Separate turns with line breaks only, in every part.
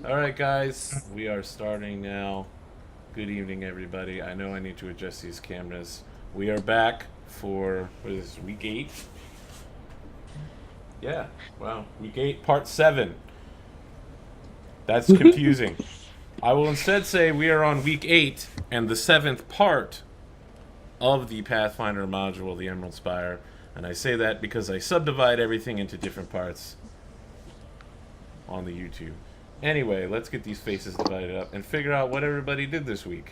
All right, guys, we are starting now. Good evening, everybody. I know I need to adjust these cameras. We are back for, what is this, week 8? Yeah, wow. Week 8, part 7. That's confusing. I will instead say we are on week 8 and the 7th part of the Pathfinder module, the Emerald Spire. And I say that because I subdivide everything into different parts on the YouTube. Anyway, let's get these faces divided up and figure out what everybody did this week.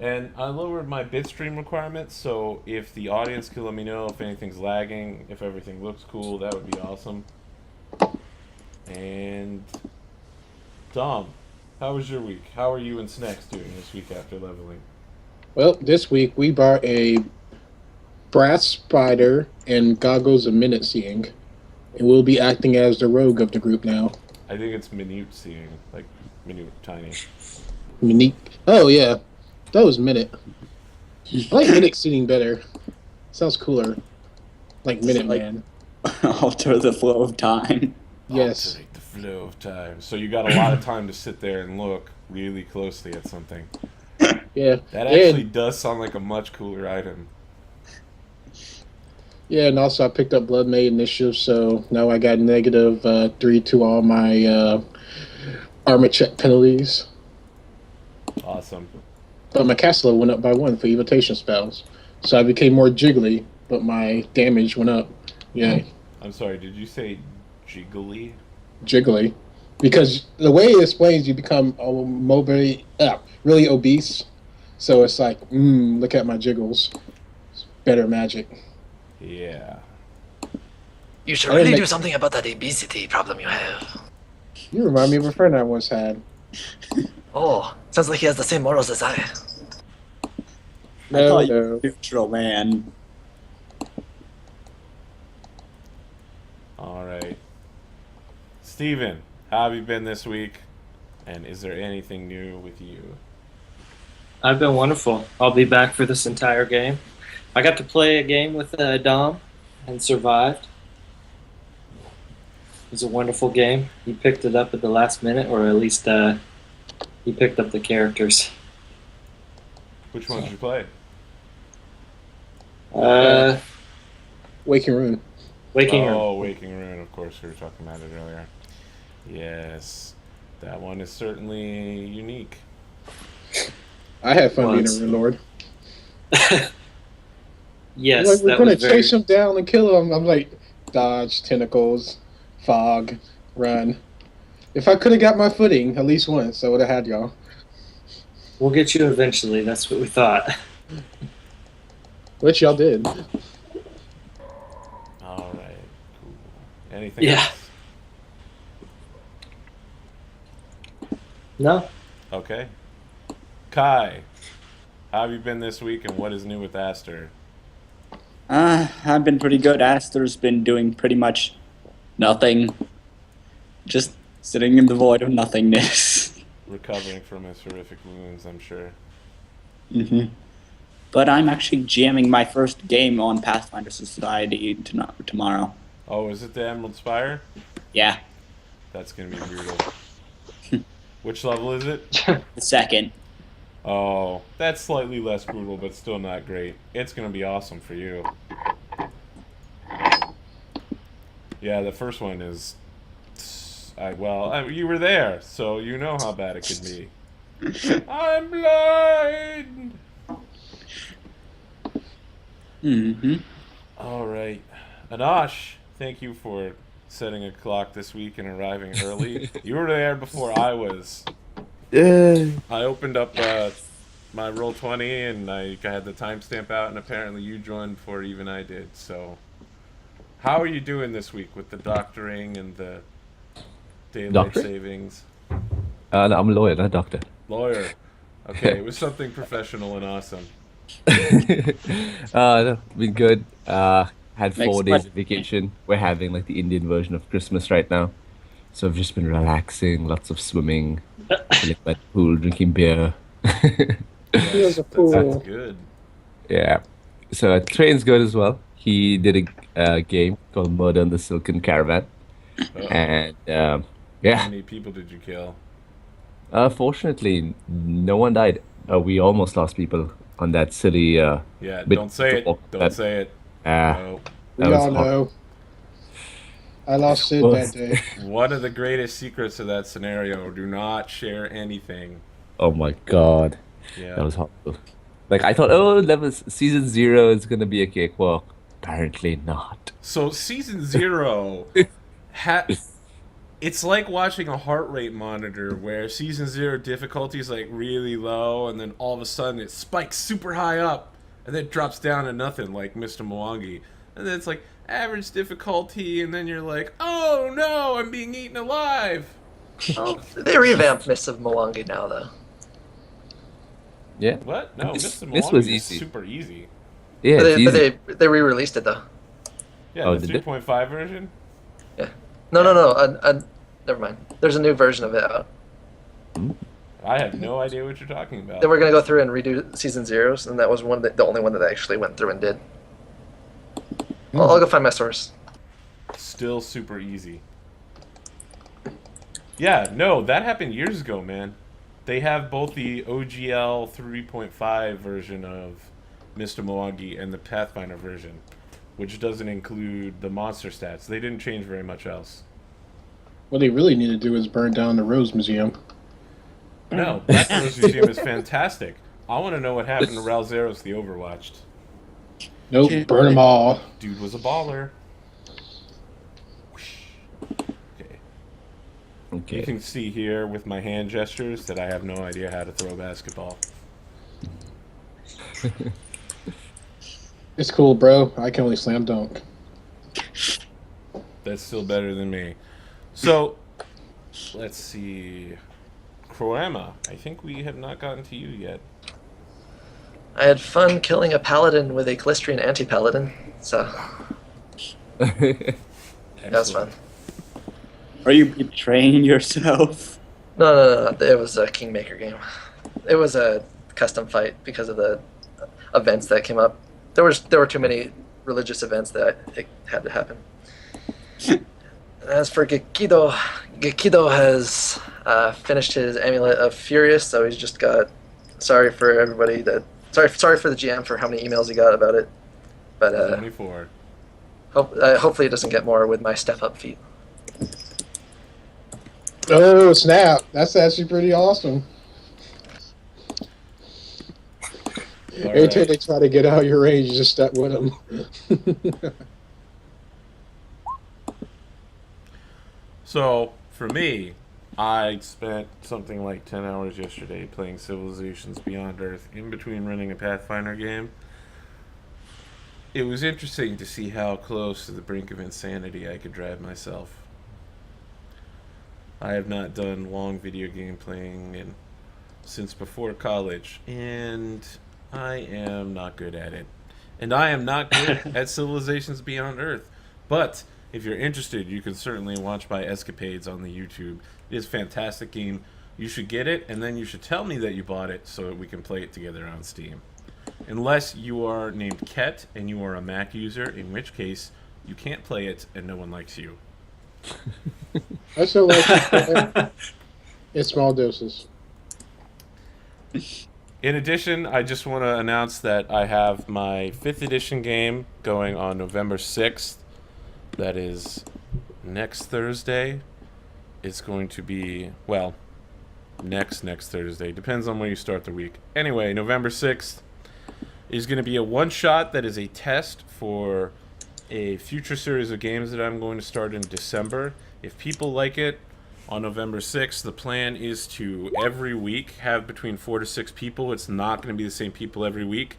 And I lowered my bitstream requirements, so if the audience can let me know if anything's lagging, if everything looks cool, that would be awesome. And Dom, how was your week? How are you and Snacks doing this week after leveling?
Well, this week we bought a brass spider and goggles of minute seeing, and we'll be acting as the rogue of the group now.
I think it's minute seeing, like minute tiny.
Unique. Oh yeah, that was minute. I like minute seeing better. Sounds cooler. Like Minute
Like-
Man.
Alter the flow of time.
Yes.
Alterate the flow of time. So you got a lot of time to sit there and look really closely at something.
Yeah.
That actually
And,
does sound like a much cooler item.
yeah, and also I picked up Blood Maid Initiative, so now I got negative 3 to all my armor check penalties.
Awesome.
But my cast level went up by 1 for evitation spells. So I became more jiggly, but my damage went up. Yeah,
I'm sorry, did you say jiggly?
jiggly. Because the way it explains, you become really obese. So it's like, look at my jiggles. It's better magic.
Yeah.
You should
I didn't
really
make-
do something about that obesity problem you have.
You remind me of a friend I once had.
Oh, sounds like he has the same morals as I.
I
No,
thought you
no.
were neutral, man.
All right. Steven, how have you been this week? And is there anything new with you?
I've been wonderful. I'll be back for this entire game. I got to play a game with Dom and survived. It was a wonderful game. He picked it up at the last minute, or at least he picked up the characters.
Which one did you play?
Waking Rune.
Waking Room.
Oh, Waking Rune, of course, we were talking about it earlier. Yes. That one is certainly unique.
I had fun being
Was.
a Rune Lord.
Yes,
Like, we're
that
gonna
was very.
chase him down and kill him. I'm like, dodge, tentacles, fog, run. If I could have got my footing at least once, I would have had y'all.
We'll get you eventually. That's what we thought.
Which y'all did.
All right. Cool. Anything
Yeah.
else?
No,
Okay. Kai, how have you been this week and what is new with Aster?
I've been pretty good. Aster's been doing pretty much nothing. Just sitting in the void of nothingness.
Recovering from his horrific wounds, I'm sure.
But I'm actually jamming my first game on Pathfinder Society tomorrow.
Oh, is it the Emerald Spire?
Yeah,
That's going to be brutal. Which level is it?
the second.
Oh, that's slightly less brutal, but still not great. It's going to be awesome for you. Yeah, the first one is... you were there, so you know how bad it could be. I'm blind! All right. Anash, thank you for setting a clock this week and arriving early. You were there before I was.
Yeah.
I opened up my Roll20 and I had the timestamp out, and apparently you joined before even I did. So, how are you doing this week with the doctoring and the daylight
Doctoring?
savings?
No, I'm a lawyer, not a doctor.
Lawyer. Okay, it was something professional and awesome.
No, been good. Had 4
Makes
days
sense.
of vacation. We're having like the Indian version of Christmas right now. So I've just been relaxing, lots of swimming, chilling by the pool, drinking beer.
Here's a
That
pool.
sounds good.
Yeah. So Train's good as well. He did a game called Murder on the Silken Caravan.
Oh,
And
How
Yeah.
many people did you kill?
Fortunately, no one died. We almost lost people on that silly
Yeah,
bit
don't say it.
walk
Don't
that
say it.
ah
No.
that
We
was
all know. I lost Sid that
was
day.
One of the greatest secrets of that scenario, do not share anything.
oh my God,
Yeah.
that was horrible. Like I thought, oh, season 0 is gonna be a cakewalk. Apparently not.
So season 0 ha it's like watching a heart rate monitor where season 0 difficulty is like really low and then all of a sudden it spikes super high up and then drops down to nothing like Mr. Mwangi. And then it's like average difficulty and then you're like, "Oh no, I'm being eaten alive."
Oh, they revamped Mists of Mwangi now, though.
Yeah.
What? No,
This-
Mr.
this was
Mwangi is
easy.
super easy.
Yeah,
But
it's
they,
easy.
but they re-released it though.
Yeah,
Oh,
the
did it?
3.5 version.
Yeah. No. Never mind. There's a new version of it out.
I have no idea what you're talking about.
Then we're gonna go through and redo season zeros, and that was the only one that I actually went through and did. I'll go find my source.
Still super easy. Yeah, no, that happened years ago, man. They have both the OGL 3.5 version of Mr. Mwangi and the Pathfinder version, which doesn't include the monster stats. They didn't change very much else.
What they really need to do is burn down the Rose Museum.
No, Black Rose Museum is fantastic. I want to know what happened to Ralzeros the Overwatched.
Nope,
Yeah.
burn them all.
Dude was a baller. Okay. You
Okay.
can see here with my hand gestures that I have no idea how to throw a basketball.
It's cool, bro. I can only slam dunk.
That's still better than me. So, let's see. Kroema, I think we have not gotten to you yet.
I had fun killing a paladin with a Callistrian anti-paladin, so that was fun.
Are you betraying yourself?
No. It was a Kingmaker game. It was a custom fight because of the events that came up. There were too many religious events that it had to happen. As for Gekido has finished his Amulet of Furious, so he's just got. Sorry for everybody that. Sorry for the GM for how many emails he got about it, but
24.
hopefully it doesn't get more with my step up feat.
Oh, snap. That's actually pretty awesome.
All
Every time
right.
they try to get out of your range, you just step with them.
So, for me, I spent something like 10 hours yesterday playing Civilizations Beyond Earth in between running a Pathfinder game. It was interesting to see how close to the brink of insanity I could drive myself. I have not done long video game playing since before college, and I am not good at it. And I am not good at Civilizations Beyond Earth. But if you're interested, you can certainly watch my escapades on the YouTube. It is a fantastic game. You should get it, and then you should tell me that you bought it so that we can play it together on Steam. Unless you are named Ket and you are a Mac user, in which case you can't play it and no one likes you.
I still like it in small doses.
In addition, I just want to announce that I have my 5th edition game going on November 6th. That is next Thursday. It's going to be, well, next Thursday. Depends on when you start the week. Anyway, November 6th is going to be a one-shot that is a test for a future series of games that I'm going to start in December. If people like it, on November 6th, the plan is to every week have between 4 to 6 people. It's not going to be the same people every week.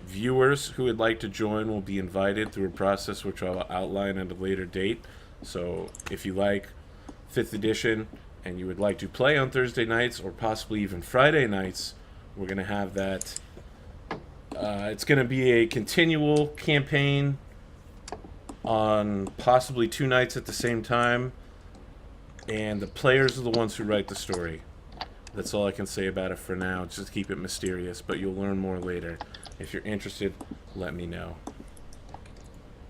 Viewers who would like to join will be invited through a process which I'll outline at a later date. So if you like 5th edition and you would like to play on Thursday nights or possibly even Friday nights, we're going to have that. It's going to be a continual campaign on possibly 2 nights at the same time. And the players are the ones who write the story. That's all I can say about it for now. Just keep it mysterious, but you'll learn more later. If you're interested, let me know.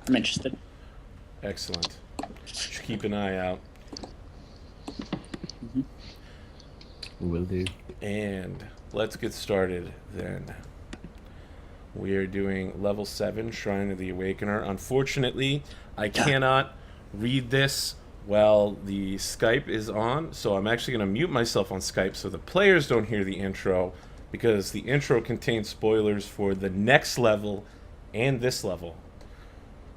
I'm interested.
Excellent. Just keep an eye out.
Will do.
And let's get started then. We are doing level 7, Shrine of the Awakener. Unfortunately, I cannot read this while the Skype is on, so I'm actually going to mute myself on Skype so the players don't hear the intro, because the intro contains spoilers for the next level and this level.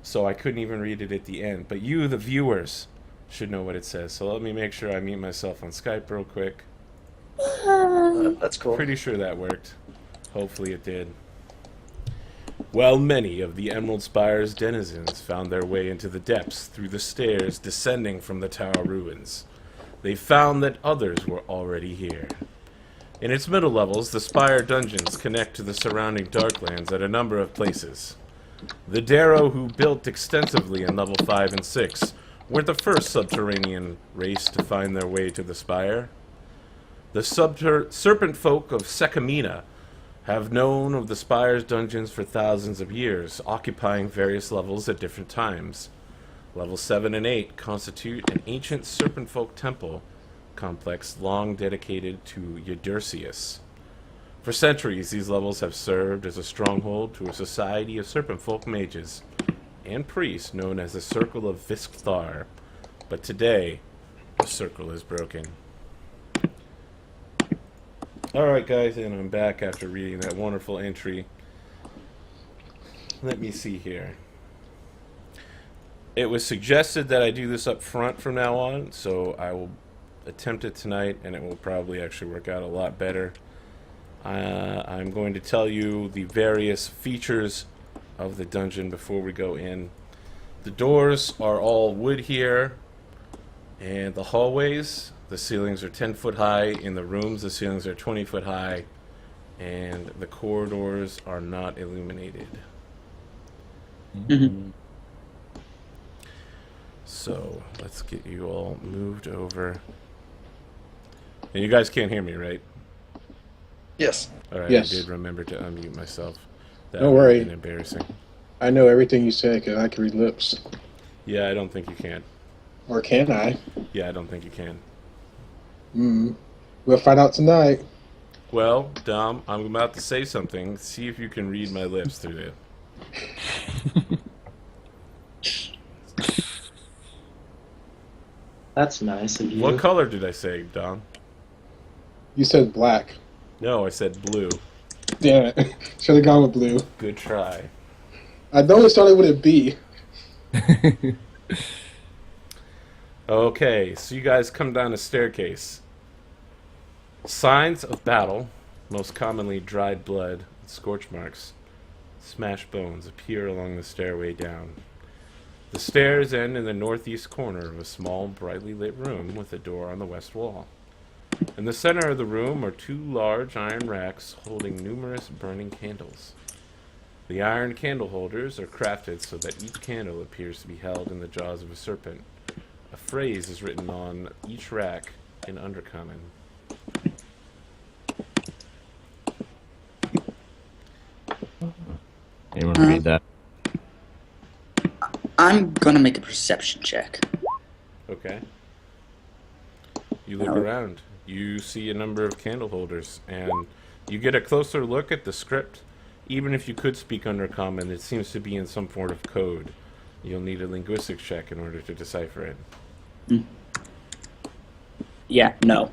So I couldn't even read it at the end. But you, the viewers, should know what it says. So let me make sure I mute myself on Skype real quick.
That's cool.
Pretty sure that worked. Hopefully it did. While many of the Emerald Spire's denizens found their way into the depths through the stairs descending from the tower ruins, they found that others were already here. In its middle levels, the Spire dungeons connect to the surrounding Darklands at a number of places. The Darrow, who built extensively in level 5 and 6, were the first subterranean race to find their way to the Spire. The serpent folk of Sekamina have known of the Spire's dungeons for thousands of years, occupying various levels at different times. Levels 7 and 8 constitute an ancient serpent folk temple complex long dedicated to Eudurcius. For centuries, these levels have served as a stronghold to a society of serpent folk mages and priests known as the Circle of Visthar. But today, the circle is broken. Alright guys, and I'm back after reading that wonderful entry. Let me see here. It was suggested that I do this up front from now on, so I will attempt it tonight, and it will probably actually work out a lot better. I'm going to tell you the various features of the dungeon before we go in. The doors are all wood here, and the hallways, the ceilings are 10 foot high. In the rooms, the ceilings are 20 foot high, and the corridors are not illuminated.
Mm-hmm.
So let's get you all moved over. And you guys can't hear me, right?
Yes.
All right,
Yes.
I did remember to unmute myself. That
Don't
would have
worry.
been embarrassing.
I know everything you said because I can read lips.
Yeah, I don't think you can.
Or can I?
Yeah, I don't think you can.
We'll find out tonight.
Well, Dom, I'm about to say something. See if you can read my lips through it.
That's nice of you.
What color did I say, Dom?
You said black.
No, I said blue.
Damn it. Should have gone with blue.
Good try.
I know it started with a B.
Okay, so you guys come down a staircase. Signs of battle, most commonly dried blood, scorch marks, smashed bones, appear along the stairway down. The stairs end in the northeast corner of a small, brightly lit room with a door on the west wall. In the center of the room are two large iron racks holding numerous burning candles. The iron candle holders are crafted so that each candle appears to be held in the jaws of a serpent. A phrase is written on each rack in Undercommon.
Anyone read that?
I'm gonna make a perception check.
Okay. You look
Alright.
around. You see a number of candle holders, and you get a closer look at the script. Even if you could speak Undercommon, it seems to be in some form of code. You'll need a linguistics check in order to decipher it.
Yeah, no.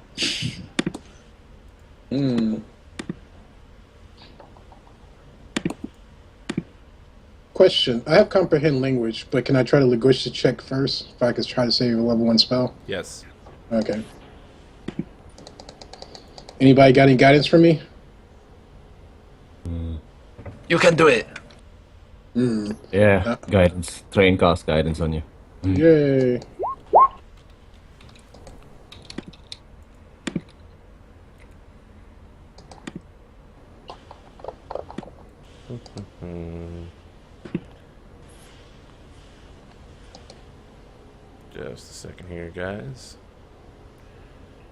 Question. I have comprehend language, but can I try to linguistic check first? If I could try to say a level 1 spell?
Yes.
Okay. Anybody got any guidance for me?
You can do it.
Yeah, guidance. Try and cast guidance on you.
Yay.
Just a second here, guys.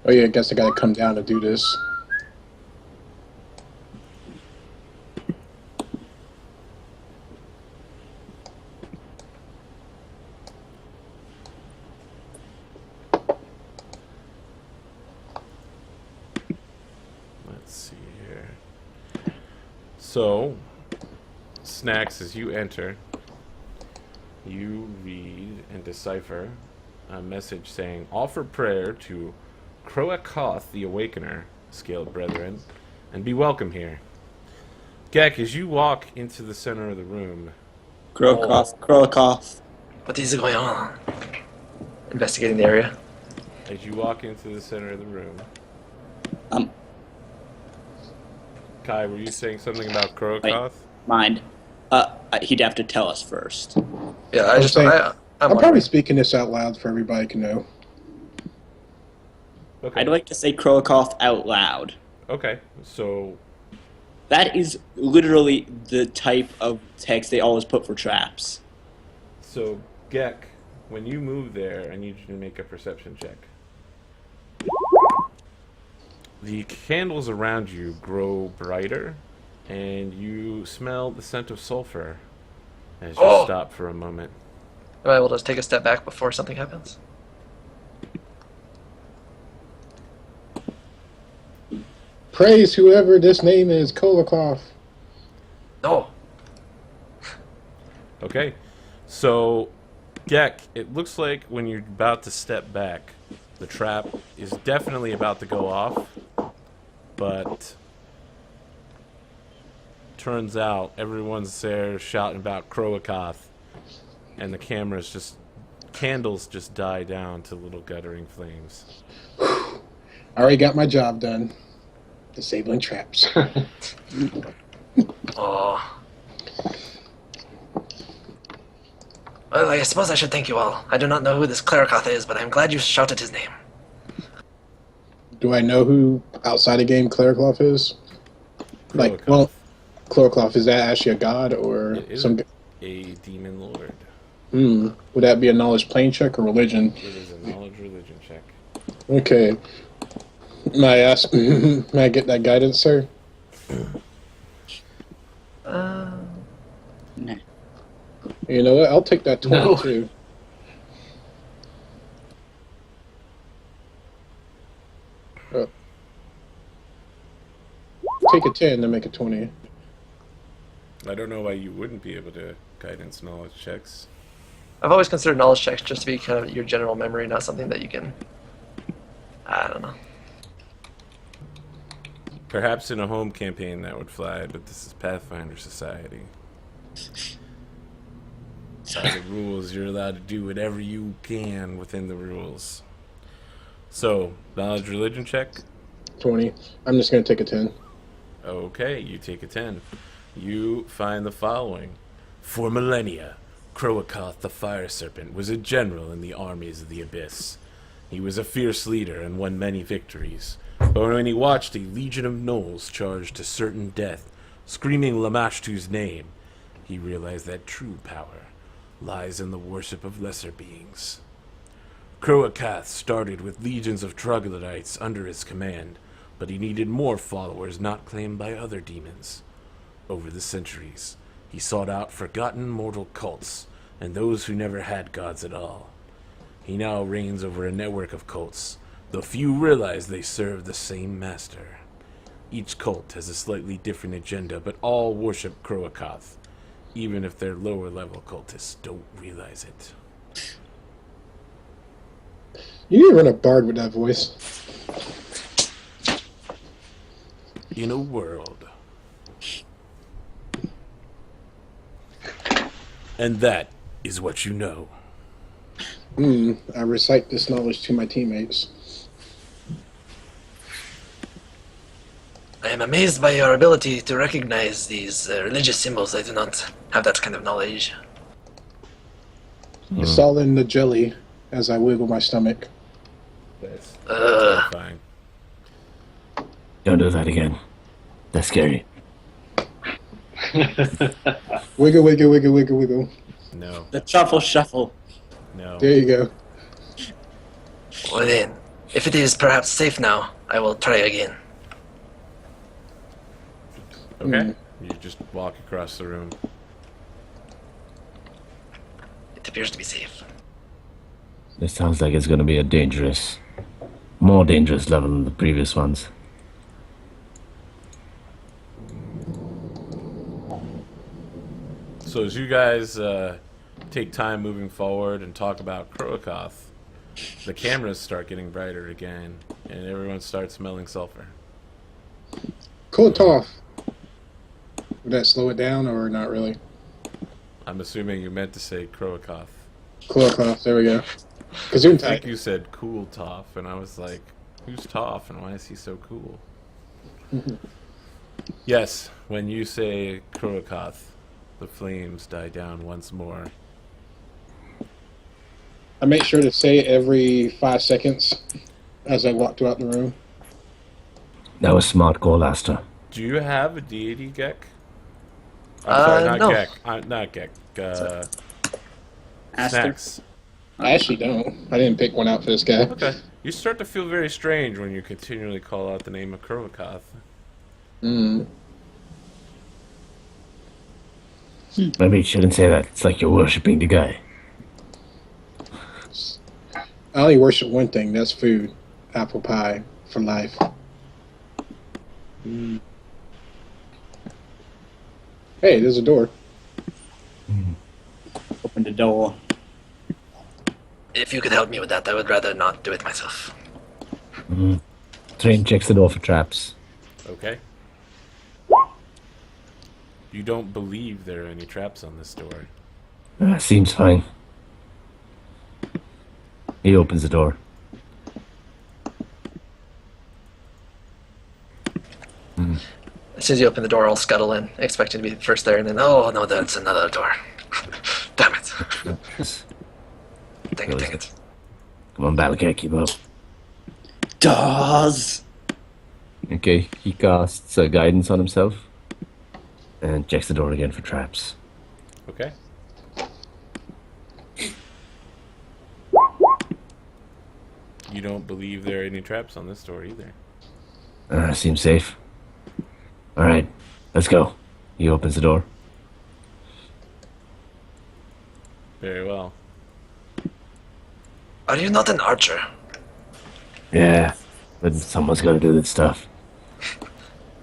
Oh yeah, I guess I gotta come down to do this.
So, Snacks, as you enter, you read and decipher a message saying, "Offer prayer to Croakoth the Awakener, scaled brethren, and be welcome here." Gek, as you walk into the center of the room,
Kroakoth.
What is going on? Investigating the area.
as you walk into the center of the room, Kai, were you saying something about Croakoth?
Mind. He'd have to tell us first.
Yeah,
I'm saying-
I'm
I'm
wondering.
probably speaking this out loud for everybody to know.
Okay.
I'd like to say Kroakoth out loud.
Okay, so
That is literally the type of text they always put for traps.
Gek, when you move there, I need you to make a perception check. The candles around you grow brighter, and you smell the scent of sulfur as you
Oh!
stop for a moment.
Am I able to take a step back before something happens?
Praise whoever this name is, Kolakov.
No.
Okay, so Gek, it looks like when you're about to step back, the trap is definitely about to go off, but turns out everyone's there shouting about Croakoth, and the candles just die down to little guttering flames.
I already got my job done. Disabling traps.
Oh. Well, I suppose I should thank you all. I do not know who this Clericoth is, but I'm glad you shouted his name.
Do I know who outside the game Clericoth is? Like,
Croakoth.
well, Clericoth, is that actually a god or
It is
some?
a demon lord.
Would that be a knowledge plane check or religion?
It is a knowledge religion check.
Okay. May I ask? May I get that guidance, sir?
Nah.
You know what? I'll take that 20
No.
too. Take a 10 to make a 20.
I don't know why you wouldn't be able to guidance knowledge checks.
I've always considered knowledge checks just to be kind of your general memory, not something that you can. I don't know.
Perhaps in a home campaign that would fly, but this is Pathfinder Society. By the rules, you're allowed to do whatever you can within the rules. So, knowledge religion check?
20. I'm just going to take a 10.
Okay, you take a 10. You find the following. For millennia, Croakoth the Fire Serpent was a general in the armies of the Abyss. He was a fierce leader and won many victories. But when he watched a legion of gnolls charge to certain death, screaming Lamashtu's name, he realized that true power lies in the worship of lesser beings. Croakoth started with legions of troglodytes under his command, but he needed more followers not claimed by other demons. Over the centuries, he sought out forgotten mortal cults and those who never had gods at all. He now reigns over a network of cults, though few realize they serve the same master. Each cult has a slightly different agenda, but all worship Croakoth, even if their lower level cultists don't realize it.
You need to run a bard with that voice.
In a world. And that is what you know.
I recite this knowledge to my teammates.
I am amazed by your ability to recognize these religious symbols. I do not have that kind of knowledge.
It's all in the jelly as I wiggle my stomach.
That's
Ugh.
fine.
Don't do that again. That's scary.
Wiggle, wiggle, wiggle, wiggle, wiggle.
No,
The truffle shuffle.
no.
There you go.
Well then, if it is perhaps safe now, I will try again.
Okay. You just walk across the room.
It appears to be safe.
This sounds like it's going to be a more dangerous level than the previous ones.
So as you guys take time moving forward and talk about Kroakoth, the cameras start getting brighter again, and everyone starts smelling sulfur.
Cool off. Would that slow it down or not really?
I'm assuming you meant to say Kroakoth.
Cool off. There we go.
I
Gesundheit.
think you said cool Toph, and I was like, who's Toph and why is he so cool? Yes, when you say Kroakoth, the flames die down once more.
I make sure to say it every 5 seconds as I walk throughout the room.
That was smart call, Asta.
Do you have a deity, Gek? I'm sorry, not
no.
Gek. Not Gek.
Aster.
Snacks.
I actually don't. I didn't pick one out for this guy.
Okay. You start to feel very strange when you continually call out the name of Kroakoth.
Mm.
Maybe you shouldn't say that. It's like you're worshipping the guy.
I only worship one thing. That's food. Apple pie for life.
Mm.
Hey, there's a door.
Open the door.
If you could help me with that, I would rather not do it myself.
Train checks the door for traps.
Okay. You don't believe there are any traps on this door.
Seems fine. He opens the door.
As soon as you open the door, I'll scuttle in, expecting to be first there, and then, oh no, that's another door. Damn it. Dang it.
Come on, Balakir, keep up.
Does.
Okay, he casts guidance on himself and checks the door again for traps.
Okay. You don't believe there are any traps on this door either.
Seems safe. Alright, let's go. He opens the door.
Very well.
Are you not an archer?
Yeah, but someone's got to do this stuff.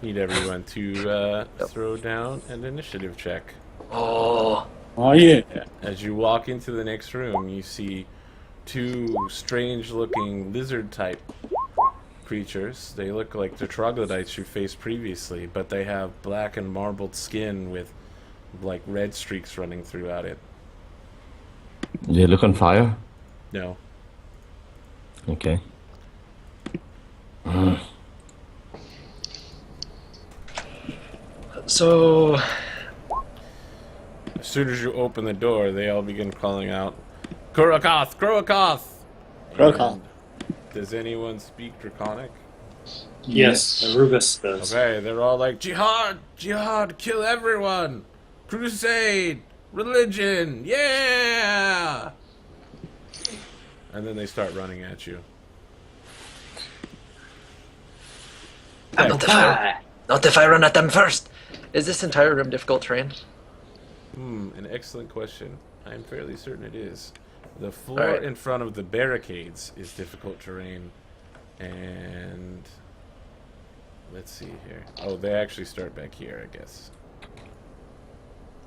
Need everyone to throw down an initiative check.
Oh,
Oh yeah.
As you walk into the next room, you see two strange-looking lizard-type creatures. They look like the troglodytes you faced previously, but they have black and marbled skin with like red streaks running throughout it.
Do they look on fire?
No.
Okay.
so
As soon as you open the door, they all begin calling out, Kroakoth! Kroakoth!
Kroakoth.
And does anyone speak Draconic?
Yes, Arubis does.
Okay, they're all like, Jihad! Jihad! Kill everyone! Crusade! Religion! Yeah! And then they start running at you.
not if I run at them first. Is this entire room difficult terrain?
An excellent question. I'm fairly certain it is. The floor
Alright.
in front of the barricades is difficult terrain. And let's see here. Oh, they actually start back here, I guess.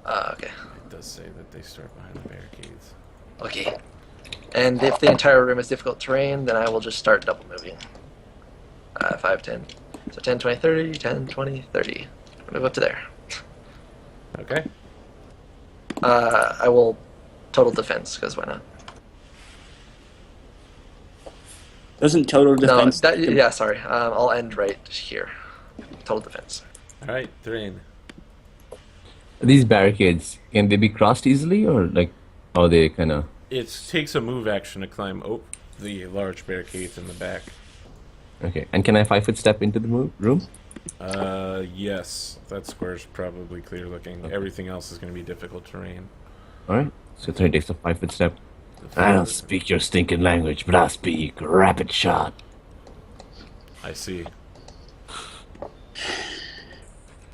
Okay.
It does say that they start behind the barricades.
Okay. And if the entire room is difficult terrain, then I will just start double moving. 5, 10. So 10, 20, 30, 10, 20, 30. Move up to there.
Okay.
I will total defense, because why not?
Doesn't total defense?
No, yeah, sorry. I'll end right here. Total defense.
Alright, Thrain.
These barricades, can they be crossed easily, or like, are they kind of...
It takes a move action to climb the large barricades in the back.
Okay, and can I 5-foot step into the room?
Yes. That square's probably clear looking.
Okay.
Everything else is going to be difficult terrain.
Alright, so Train takes a 5-foot step. I don't speak your stinking language, but I speak rapid shot.
I see.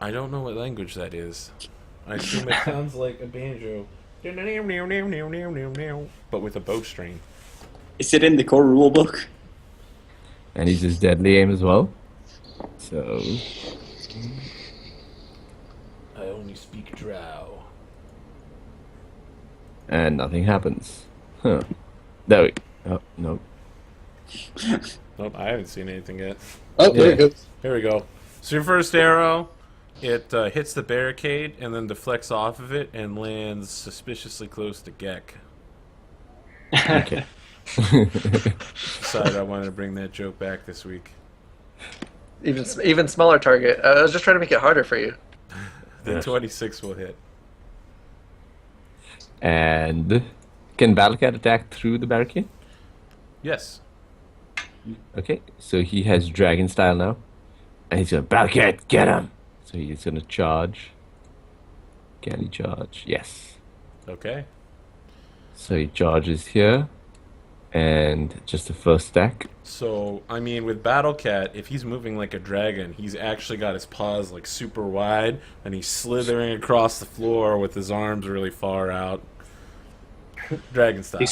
I don't know what language that is. I assume it sounds like a banjo. But with a bowstring.
Is it in the core rulebook?
And he's his deadly aim as well. So...
I only speak drow.
and nothing happens. Huh. There we go. Oh, no.
Nope, I haven't seen anything yet.
Oh, there
Yeah.
it goes.
Here we go. So your first arrow, it hits the barricade and then deflects off of it and lands suspiciously close to Gek.
Okay.
Decided I wanted to bring that joke back this week.
Even smaller target. I was just trying to make it harder for you.
The 26 will hit.
And can Battlecat attack through the barricade?
Yes.
Okay, so he has dragon style now. And he's going, Battlecat, get him! So he's going to charge. Can he charge? Yes.
Okay.
So he charges here. And just the first stack.
So, I mean, with Battlecat, if he's moving like a dragon, he's actually got his paws like super wide, and he's slithering across the floor with his arms really far out. Dragon style.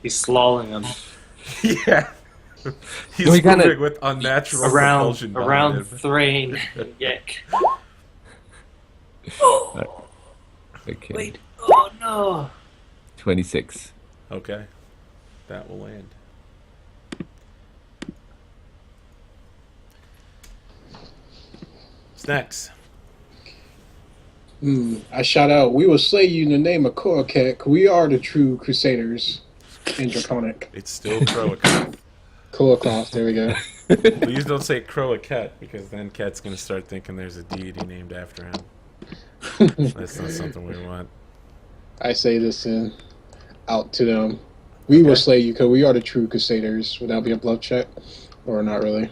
He's slawing them
Yeah. He's
Well, he
moving
kinda-
with unnatural
around
propulsion behind him.
Thrain. Yick.
Okay.
Wait. Oh no.
26.
Okay. That will land. Snacks.
I shout out, we will slay you in the name of Koakek. We are the true crusaders in Draconic.
It's still Croacat.
Koakov, there we go.
Please don't say Croacat, because then Cat's going to start thinking there's a deity named after him. That's not something we want.
I say this out to them. We will slay you because we are the true crusaders. Would that be a bluff check? Or not really?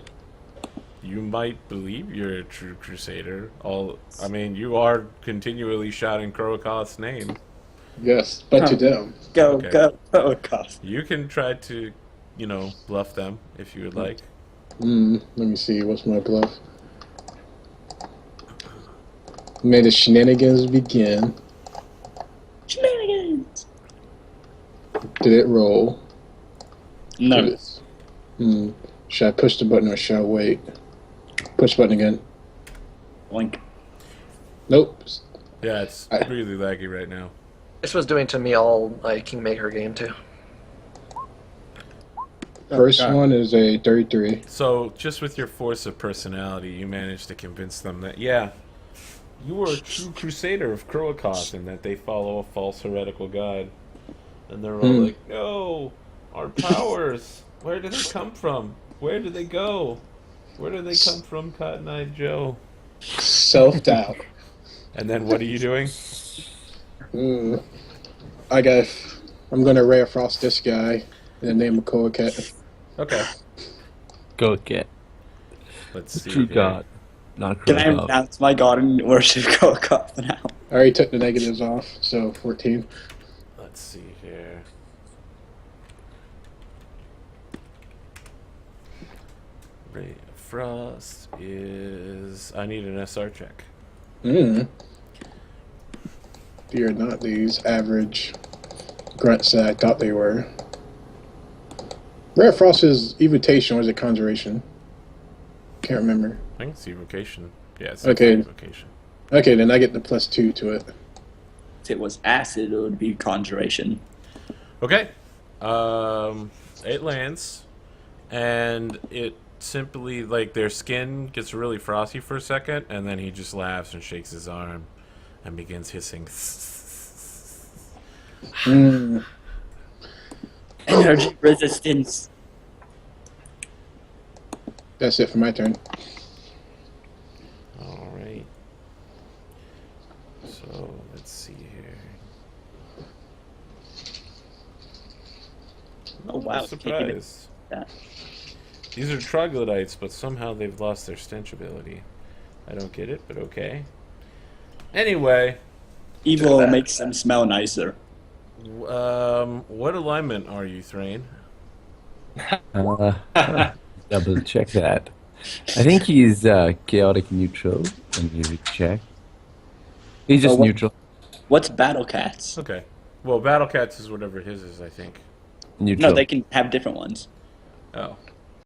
You might believe you're a true crusader. I mean, you are continually shouting Croacat's name.
Yes, but to them.
Go,
Okay.
go, cost.
You can try to, bluff them if you would like.
Let me see, what's my bluff? May the shenanigans begin.
Shenanigans!
Did it roll?
No.
Should I push the button or should I wait? Push button again.
Oink.
Nope.
Yeah, it's really laggy right now.
This was doing to me all my Kingmaker game too.
First one is a 33.
So, just with your force of personality, you managed to convince them that, yeah, you are a true crusader of Croacat and that they follow a false heretical god. And they're all like, no, our powers, where do they come from? Where do they go? Where do they come from, Cotton-Eyed Joe?
Self-doubt.
And then what are you doing?
I'm gonna Rare Frost this guy in the name of Koaket.
Okay,
Go get.
let's see.
True
here.
God. Not
Can I
Crow God.
announce my god and worship Kokoth now?
I already took the negatives off, so 14.
Let's see here. Ray of Frost is... I need an SR check.
They are not these average grunts that I thought they were. Rare Frost is Evocation or is it Conjuration? Can't remember.
I think it's evocation. Yeah, it's
Okay.
evocation.
Okay, then I get the +2 to it.
If it was acid, it would be conjuration.
Okay. It lands, and it simply, like, their skin gets really frosty for a second, and then he just laughs and shakes his arm and begins hissing.
Energy resistance.
That's it for my turn.
All right. So let's see here.
Oh wow!
Surprise!
That.
These are troglodytes, but somehow they've lost their stench ability. I don't get it, but okay. Anyway,
Evil makes them smell nicer.
what alignment are you, Thrain?
Double check that. I think he's chaotic neutral. Let me recheck. He's just
what-
neutral.
What's Battle Cats?
Okay. Well, Battle Cats is whatever his is, I think.
Neutral.
No, they can have different ones.
Oh.